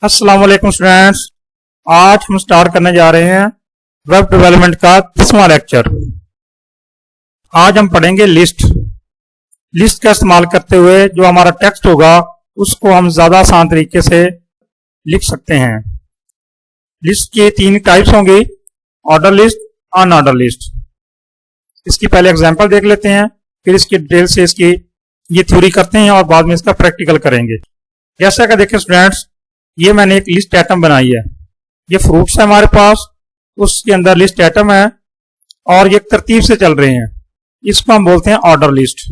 अस्सलाम वालेकुम स्टूडेंट्स। आज हम स्टार्ट करने जा रहे हैं वेब डेवलपमेंट का 10वां लेक्चर। आज हम पढ़ेंगे लिस्ट का इस्तेमाल करते हुए जो हमारा टेक्स्ट होगा उसको हम ज्यादा आसान तरीके से लिख सकते हैं। लिस्ट की 3 टाइप्स होंगी, ऑर्डर लिस्ट, अनऑर्डर लिस्ट। इसकी पहले एग्जांपल देख लेते हैं, फिर इसकी डिटेल से इसकी ये थ्योरी करते हैं और बाद में इसका प्रैक्टिकल करेंगे। जैसा कि देखें स्टूडेंट्स, ये मैंने एक लिस्ट आइटम बनाई है। ये फ्रूट्स है हमारे पास, उसके अंदर लिस्ट आइटम है और ये तरतीब से चल रहे हैं। इसको हम बोलते हैं ऑर्डर लिस्ट।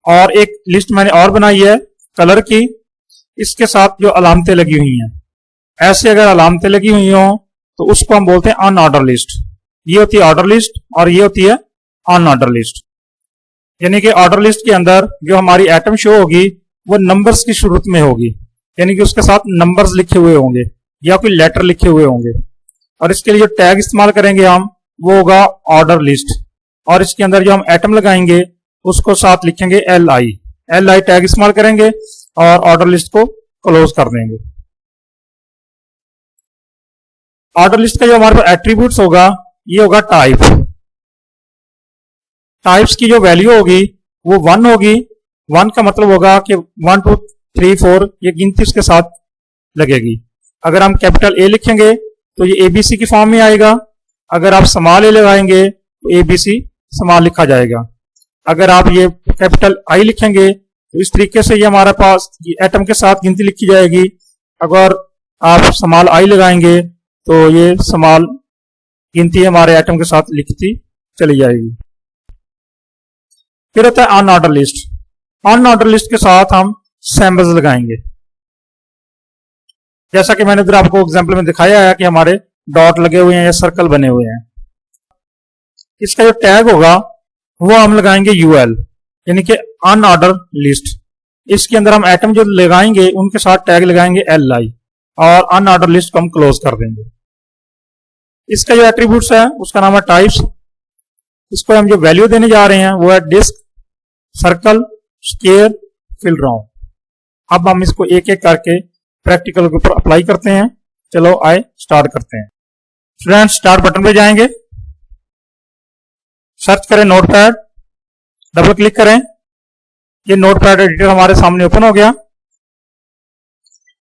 और एक लिस्ट मैंने और बनाई है कलर की, इसके साथ जो अलामतें लगी हुई हैं। ऐसे अगर अलामतें लगी हुई हो तो उसको हम बोलते हैं अनऑर्डर लिस्ट। ये होती है ऑर्डर लिस्ट और ये होती है अनऑर्डर लिस्ट। यानी कि ऑर्डर लिस्ट के अंदर जो हमारी आइटम शो होगी वो नंबर्स की शुरुआत में होगी, यानी कि उसके साथ नंबर्स लिखे हुए होंगे या कोई लेटर लिखे हुए होंगे। और इसके लिए जो टैग इस्तेमाल करेंगे हम, वो होगा ऑर्डर लिस्ट। और इसके अंदर जो हम आइटम लगाएंगे उसको साथ लिखेंगे एल आई टैग इस्तेमाल करेंगे और ऑर्डर लिस्ट को क्लोज कर देंगे। ऑर्डर लिस्ट का जो हमारे पास एट्रीब्यूट्स होगा ये होगा टाइप्स की जो वैल्यू होगी वो 1 होगी। 1 का मतलब होगा कि 1 2 3 4 ये गिनती उसके साथ लगेगी। अगर हम कैपिटल ए लिखेंगे तो ये एबीसी की फॉर्म में आएगा। अगर आप स्मॉल ए लगाएंगे तो एबीसी स्मॉल लिखा जाएगा। अगर आप ये कैपिटल आई लिखेंगे तो इस तरीके से ये हमारे पास एटम के साथ गिनती लिखी जाएगी। अगर आप स्मॉल आई लगाएंगे तो ये स्मॉल गिनती हमारे एटम के साथ लिखती चली जाएगी। फिर होता है अनऑर्डर लिस्ट। अनऑर्डर लिस्ट के साथ हम सैम्बल्स लगाएंगे। जैसा कि मैंने इधर आपको एग्जांपल में दिखाया है कि हमारे डॉट लगे हुए हैं या सर्कल बने हुए हैं। इसका जो टैग होगा वो हम लगाएंगे यूएल, यानी कि अनऑर्डर लिस्ट। इसके अंदर हम आइटम जो लगाएंगे उनके साथ टैग लगाएंगे एल आई और अनऑर्डर लिस्ट को हम क्लोज कर देंगे। इसका जो एट्रीब्यूट्स है उसका नाम है टाइप्स। इसको हम जो वैल्यू देने जा रहे हैं वो है disc, circle, square, fill round. अब हम इसको एक एक करके प्रैक्टिकल के ऊपर अप्लाई करते हैं। चलो आए स्टार्ट करते हैं। स्टूडेंट स्टार्ट बटन पे जाएंगे, सर्च करें नोटपैड, डबल क्लिक करें। ये नोटपैड एडिटर हमारे सामने ओपन हो गया।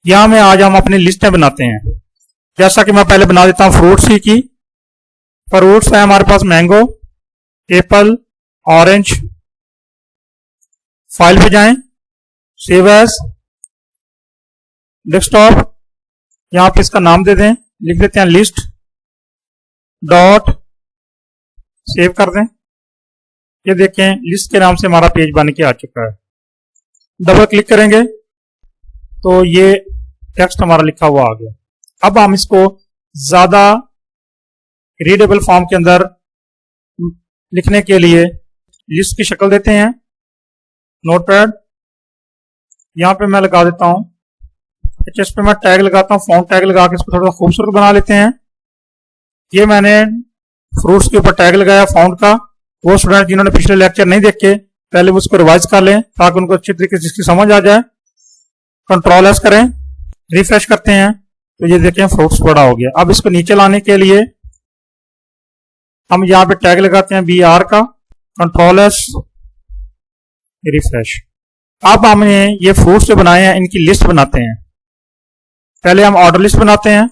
यहां में आज हम अपनी लिस्टें बनाते हैं। जैसा कि मैं पहले बना देता हूं फ्रूट्स की। फ्रूट्स है हमारे पास मैंगो, एप्पल, ऑरेंज। फाइल पे जाएं, सेव एज, डेस्कटॉप, यहां पे इसका नाम दे दें, लिख देते हैं लिस्ट डॉट, सेव कर दें। ये देखें लिस्ट के नाम से हमारा पेज बन के आ चुका है। डबल क्लिक करेंगे तो ये टेक्स्ट हमारा लिखा हुआ आ गया। अब हम इसको ज्यादा रीडेबल फॉर्म के अंदर लिखने के लिए लिस्ट की शक्ल देते हैं। नोटपैड, यहां पे मैं लगा देता हूं एचएस पे मैं टैग लगाता हूं, फॉन्ट टैग लगा के इसको थोड़ा खूबसूरत बना लेते हैं। ये मैंने फ्रूट्स के ऊपर टैग लगाया फॉन्ट का। वो स्टूडेंट जिन्होंने पिछले लेक्चर नहीं देखे पहले वो उसको रिवाइज कर लें ताकि उनको अच्छी तरीके से इसकी समझ आ जाए। कंट्रोल एस करें, रिफ्रेश करते हैं तो ये देखें फ्रूट्स बड़ा हो गया। अब इसको नीचे लाने के लिए हम यहाँ पे टैग लगाते हैं BR का, कंट्रोल एस, रिफ्रेश। अब हमने ये फ्रूट्स जो बनाए हैं इनकी लिस्ट बनाते हैं। पहले हम ऑर्डर लिस्ट बनाते हैं।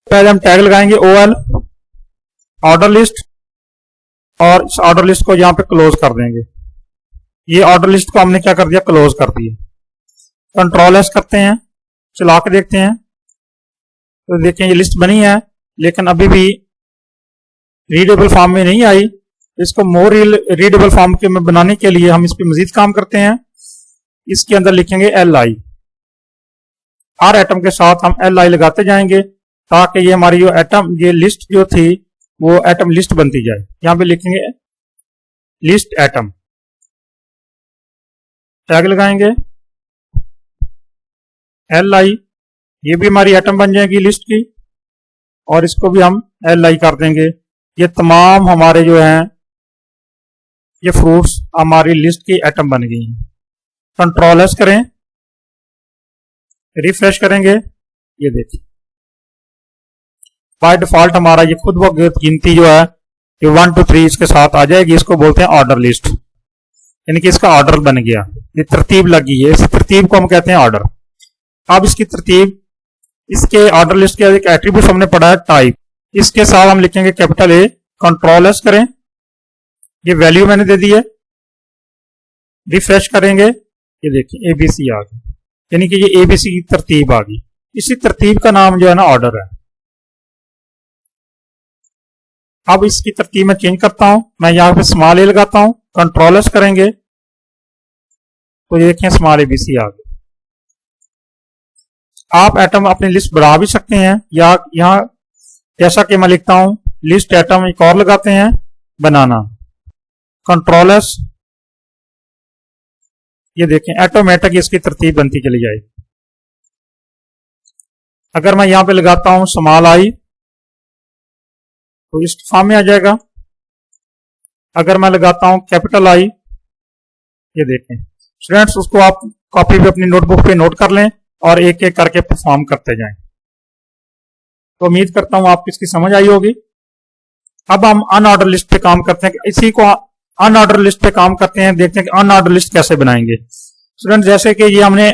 पहले हम टैग लगाएंगे OL, ऑर्डर लिस्ट, और इस ऑर्डर लिस्ट को यहां पे क्लोज कर देंगे। ये ऑर्डर लिस्ट को हमने क्या कर दिया, क्लोज कर दिया। कंट्रोल एस करते हैं, चला के देखते हैं तो देखें ये लिस्ट बनी है लेकिन अभी भी रीडेबल फॉर्म में नहीं आई। इसको मोर रीडेबल फॉर्म के में बनाने के लिए हम इस पर मजीद काम करते हैं। इसके अंदर लिखेंगे LI। हर एटम के साथ हम LI लगाते जाएंगे ताकि ये हमारी जो एटम ये लिस्ट जो थी वो एटम लिस्ट बनती जाए। यहां पे लिखेंगे लिस्ट एटम, टैग लगाएंगे LI, ये भी हमारी एटम बन जाएगी लिस्ट की और इसको भी हम LI कर देंगे। ये तमाम हमारे जो हैं ये फ्रूट्स हमारी लिस्ट की एटम बन गई हैं। कंट्रोल एस करें, रिफ्रेश करेंगे, ये देखिए बाय डिफॉल्ट हमारा ये खुद व गिनती जो है ये 1 2 3 इसके साथ आ जाएगी। इसको बोलते हैं ऑर्डर लिस्ट, यानी कि इसका ऑर्डर बन गया, ये तरतीब लगी है, इस तरतीब को हम कहते हैं ऑर्डर। अब इसकी तरतीब, इसके ऑर्डर लिस्ट के एक एट्रीब्यूट हमने पढ़ा है टाइप, इसके साथ हम लिखेंगे कैपिटल ए, कंट्रोल एस करें, ये वैल्यू मैंने दे दी है, रिफ्रेश करेंगे, ये देखिए एबीसी आ गई, यानी कि ये एबीसी की तरतीब आ गई। इसी तरतीब का नाम जो है ना ऑर्डर है। अब इसकी तरतीब में चेंज करता हूं, मैं यहां पे स्मॉल ए लगाता हूं, कंट्रोल एस करेंगे तो ये देखें स्मॉल एबीसी आ गई। आप एटम अपनी लिस्ट बढ़ा भी सकते हैं, या यहां जैसा कि मैं लिखता हूं लिस्ट एटम एक और लगाते हैं बनाना, कंट्रोल एस, ये देखें ऑटोमेटिक इसकी तरतीब बनती चली जाएगी। अगर मैं यहां पे लगाता हूं स्मॉल आई तो इस फॉर्म में आ जाएगा। अगर मैं लगाता हूं कैपिटल आई, ये देखें स्टूडेंट्स, उसको आप कॉपी पे अपनी नोटबुक पे नोट कर लें और एक एक करके परफॉर्म करते जाएं। तो उम्मीद करता हूं आपको इसकी समझ आई होगी। अब हम अनऑर्डर लिस्ट पे काम करते हैं, इसी को अनऑर्डर लिस्ट पे काम करते हैं, देखते हैं कि अनऑर्डर लिस्ट कैसे बनाएंगे। स्टूडेंट जैसे कि ये हमने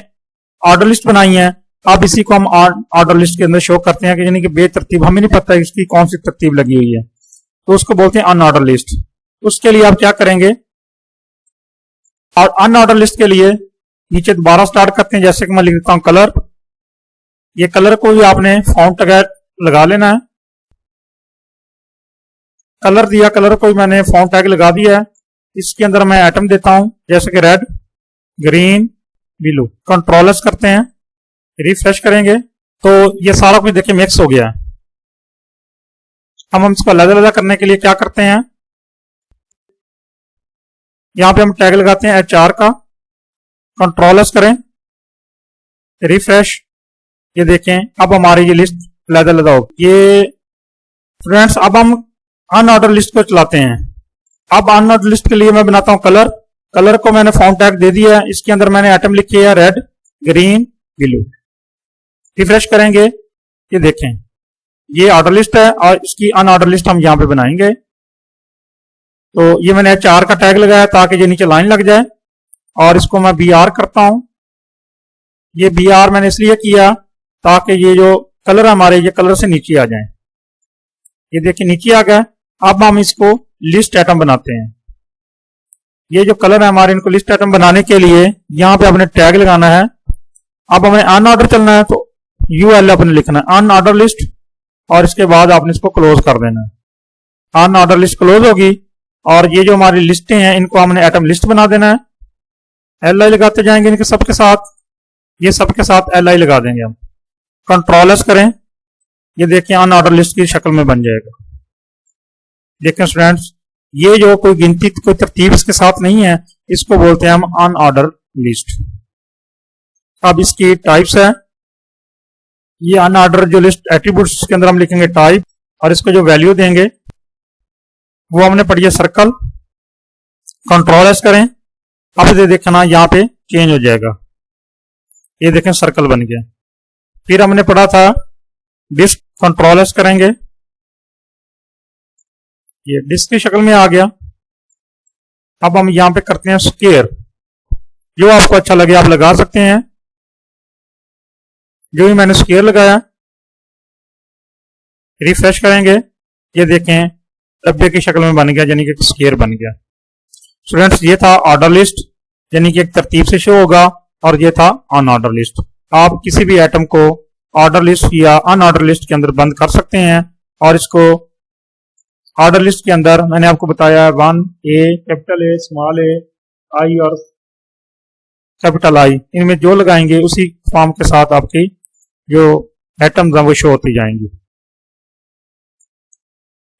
ऑर्डर लिस्ट बनाई है, अब इसी को हम ऑर्डर लिस्ट के अंदर शो करते हैं कि यानी कि बेतरतीब, हमें नहीं पता इसकी कौन सी तरतीब लगी हुई है, तो उसको बोलते हैं अनऑर्डर लिस्ट। उसके लिए आप क्या करेंगे, और अनऑर्डर लिस्ट के लिए नीचे दोबारा स्टार्ट करते हैं, जैसे कि मैं लिख देता हूं कलर, ये कलर को भी आपने फॉन्ट टैग लगा लेना है। कलर दिया, कलर को भी मैंने फॉन्ट टैग लगा दिया है। इसके अंदर मैं एटम देता हूं जैसे कि red, green, blue, control S करते हैं, रिफ्रेश करेंगे तो ये सारा कुछ देखिए मिक्स हो गया है। अब हम इसको अलग अलग करने के लिए क्या करते हैं, यहां पे हम टैग लगाते हैं HR का, कंट्रोल एस करें, रिफ्रेश, ये देखें अब हमारी ये लिस्ट अलग अलग होगी। ये फ्रेंड्स अब हम अनऑर्डर लिस्ट को चलाते हैं। अब अनऑर्डर लिस्ट के लिए मैं बनाता हूं कलर, कलर को मैंने फॉन्ट टैग दे दिया है, इसके अंदर मैंने आइटम लिखी है रेड, ग्रीन, ब्लू, रिफ्रेश करेंगे, ये देखें ये ऑर्डर लिस्ट है और इसकी अनऑर्डर लिस्ट हम यहां पे बनाएंगे। तो ये मैंने HR का टैग लगाया ताकि ये नीचे लाइन लग जाए, और इसको मैं BR करता हूं। ये BR मैंने इसलिए किया ताकि ये जो कलर हमारे ये कलर से नीचे आ जाए, ये देखिए नीचे आ गया। अब हम इसको लिस्ट आइटम बनाते हैं। ये जो कलर है हमारे, इनको लिस्ट आइटम बनाने के लिए यहां पे आपने टैग लगाना है। अब हमें अनऑर्डर चलना है तो UL आपने लिखना है अनऑर्डर लिस्ट, और इसके बाद आपने इसको क्लोज कर देना है। अनऑर्डर लिस्ट क्लोज होगी और ये जो हमारी लिस्टें हैं इनको हमने आइटम लिस्ट बना देना है। LI लगाते जाएंगे इनके सबके साथ, ये सबके साथ LI लगा देंगे हम। कंट्रोल एस करें, ये देखिए अनऑर्डर लिस्ट की शक्ल में बन जाएगा। देखें स्टूडेंट्स, ये जो कोई गिनती कोई तरतीब इसके साथ नहीं है, इसको बोलते हैं हम अनऑर्डर लिस्ट। अब इसकी टाइप्स है, ये अनऑर्डर जो लिस्ट एट्रीब्यूट्स के अंदर हम लिखेंगे टाइप, और इसको जो वैल्यू देंगे वो हमने पढ़ी है सर्कल। कंट्रोल एस करें, अब ये देखना यहाँ पे चेंज हो जाएगा, ये देखें सर्कल बन गया। फिर हमने पढ़ा था डिस्क, कंट्रोल एस करेंगे, ये डिस्क की शक्ल में आ गया। अब हम यहां पे करते हैं स्क्वायर, जो आपको अच्छा लगे आप लगा सकते हैं। जो भी मैंने स्क्वायर लगाया, रिफ्रेश करेंगे, ये देखें डब्बे की शक्ल में बन गया, यानी कि स्क्वायर बन गया। स्टूडेंट्स ये था ऑर्डर लिस्ट, यानी कि एक तरतीब से शो होगा, और ये था अनऑर्डर लिस्ट। आप किसी भी आइटम को ऑर्डर लिस्ट या अनऑर्डर लिस्ट के अंदर बंद कर सकते हैं, और इसको ऑर्डर लिस्ट के अंदर मैंने आपको बताया 1A, capital A, small a, I और कैपिटल I, इनमें जो लगाएंगे उसी फॉर्म के साथ आपकी जो एटम्स हैं वो शो होती जाएंगी।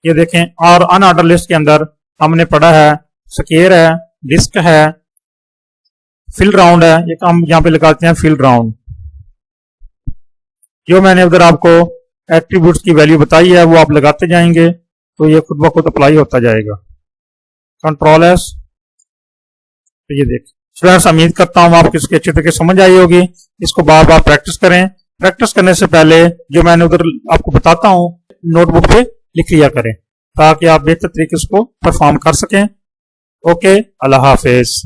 ये देखें, और अनऑर्डर लिस्ट के अंदर हमने पढ़ा है स्क्वायर है, डिस्क है, फिल राउंड है, ये हम यहाँ पे लगाते हैं फिल राउंड। जो मैंने उधर आपको एट्रीब्यूट्स की वैल्यू बताई है वो आप लगाते जाएंगे तो ये खुद ब खुद अप्लाई होता जाएगा। कंट्रोल एस, तो ये देख स्टूडेंट्स उम्मीद करता हूँ आपको इसकी अच्छी तरीके समझ आई होगी। इसको बार बार प्रैक्टिस करें। प्रैक्टिस करने से पहले जो मैंने उधर आपको बताता हूँ नोटबुक पे लिख लिया करें ताकि आप बेहतर तरीके से इसको परफॉर्म कर सकें। ओके, अल्लाह हाफिज।